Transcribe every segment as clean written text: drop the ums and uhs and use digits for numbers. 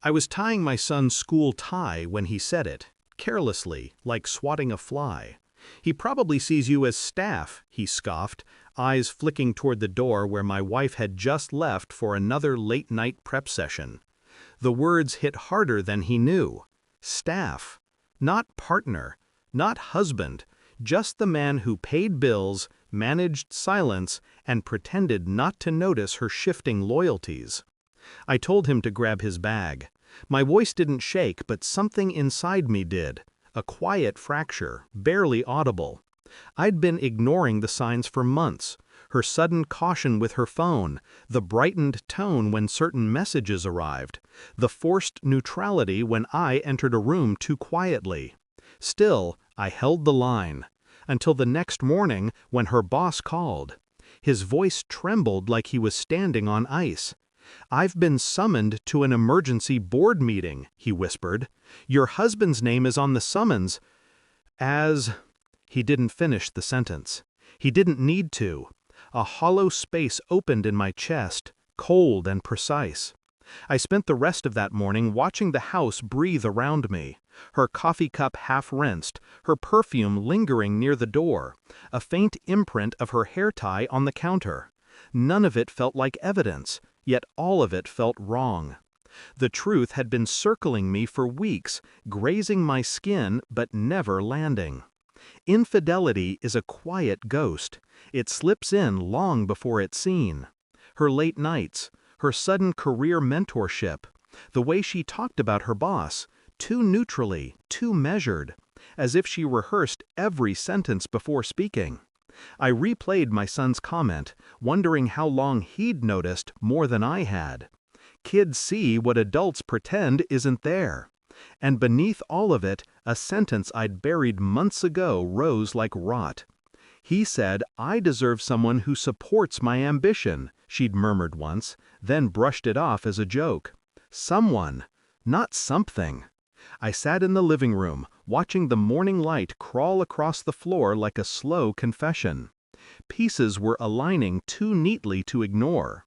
I was tying my son's school tie when he said it, carelessly, like swatting a fly. "He probably sees you as staff," he scoffed, eyes flicking toward the door where my wife had just left for another late-night prep session. The words hit harder than he knew. Staff. Not partner. Not husband. Just the man who paid bills, managed silence, and pretended not to notice her shifting loyalties. I told him to grab his bag. My voice didn't shake, but something inside me did. A quiet fracture, barely audible. I'd been ignoring the signs for months. Her sudden caution with her phone, the brightened tone when certain messages arrived, the forced neutrality when I entered a room too quietly. Still, I held the line. Until the next morning when her boss called. His voice trembled like he was standing on ice. "I've been summoned to an emergency board meeting," he whispered. "Your husband's name is on the summons." As... He didn't finish the sentence. He didn't need to. A hollow space opened in my chest, cold and precise. I spent the rest of that morning watching the house breathe around me, her coffee cup half-rinsed, her perfume lingering near the door, a faint imprint of her hair tie on the counter. None of it felt like evidence, yet all of it felt wrong. The truth had been circling me for weeks, grazing my skin but never landing. Infidelity is a quiet ghost. It slips in long before it's seen. Her late nights, her sudden career mentorship, the way she talked about her boss, too neutrally, too measured, as if she rehearsed every sentence before speaking. I replayed my son's comment, wondering how long he'd noticed more than I had. Kids see what adults pretend isn't there. And beneath all of it, a sentence I'd buried months ago rose like rot. "He said I deserve someone who supports my ambition," she'd murmured once, then brushed it off as a joke. Someone, not something. I sat in the living room, watching the morning light crawl across the floor like a slow confession. Pieces were aligning too neatly to ignore.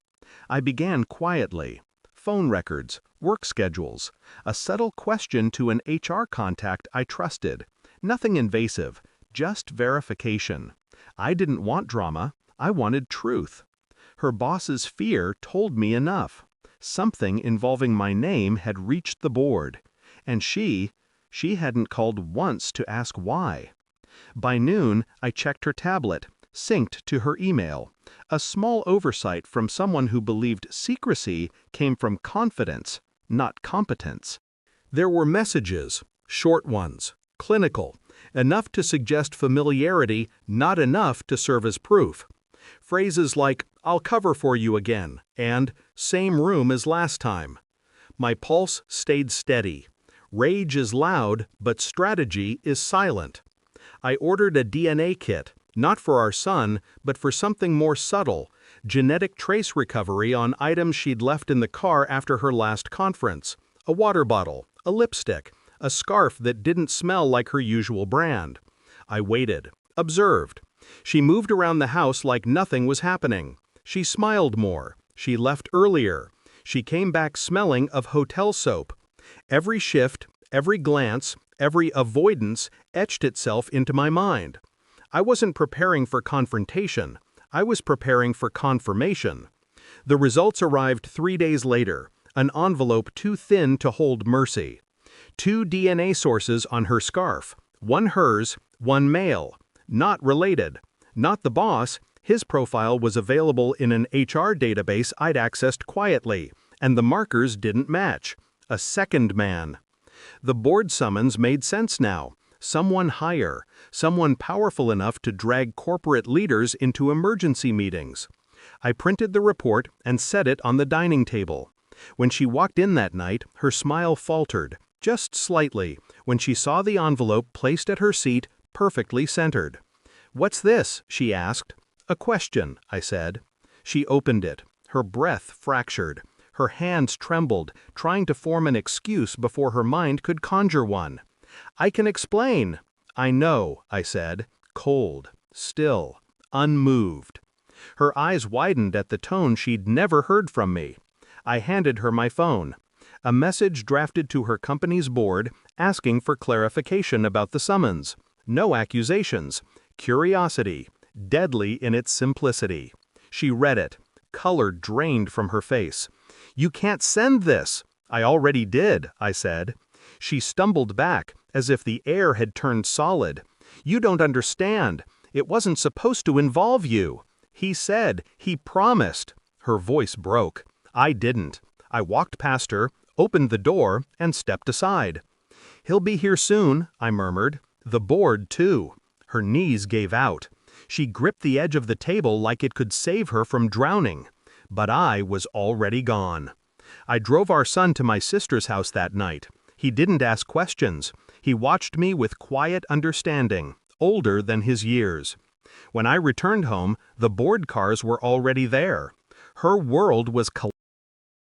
I began quietly. Phone records, work schedules, a subtle question to an HR contact I trusted. Nothing invasive, just verification. I didn't want drama, I wanted truth. Her boss's fear told me enough. Something involving my name had reached the board. And she hadn't called once to ask why. By noon, I checked her tablet, synced to her email. A small oversight from someone who believed secrecy came from confidence, not competence. There were messages, short ones, clinical, enough to suggest familiarity, not enough to serve as proof. Phrases like, "I'll cover for you again," and "same room as last time." My pulse stayed steady. Rage is loud, but strategy is silent. I ordered a DNA kit, not for our son, but for something more subtle, genetic trace recovery on items she'd left in the car after her last conference. A water bottle, a lipstick, a scarf that didn't smell like her usual brand. I waited, observed. She moved around the house like nothing was happening. She smiled more. She left earlier. She came back smelling of hotel soap. Every shift, every glance, every avoidance etched itself into my mind. I wasn't preparing for confrontation. I was preparing for confirmation. The results arrived 3 days later, an envelope too thin to hold mercy. 2 DNA sources on her scarf, one hers, one male. Not related. Not the boss. His profile was available in an HR database I'd accessed quietly, and the markers didn't match. A second man. The board summons made sense now. Someone higher, someone powerful enough to drag corporate leaders into emergency meetings. I printed the report and set it on the dining table. When she walked in that night, her smile faltered, just slightly, when she saw the envelope placed at her seat, perfectly centered. "What's this?" she asked. "A question," I said. She opened it, her breath fractured. Her hands trembled, trying to form an excuse before her mind could conjure one. "I can explain." "I know," I said, cold, still, unmoved. Her eyes widened at the tone she'd never heard from me. I handed her my phone. A message drafted to her company's board asking for clarification about the summons. No accusations. Curiosity. Deadly in its simplicity. She read it. Color drained from her face. "You can't send this." "I already did," I said. She stumbled back, as if the air had turned solid. "You don't understand. It wasn't supposed to involve you." "He said, he promised." Her voice broke. I didn't. I walked past her, opened the door, and stepped aside. "He'll be here soon," I murmured. "The board, too." Her knees gave out. She gripped the edge of the table like it could save her from drowning. But I was already gone. I drove our son to my sister's house that night. He didn't ask questions. He watched me with quiet understanding, older than his years. When I returned home, the board cars were already there. Her world was collapsing.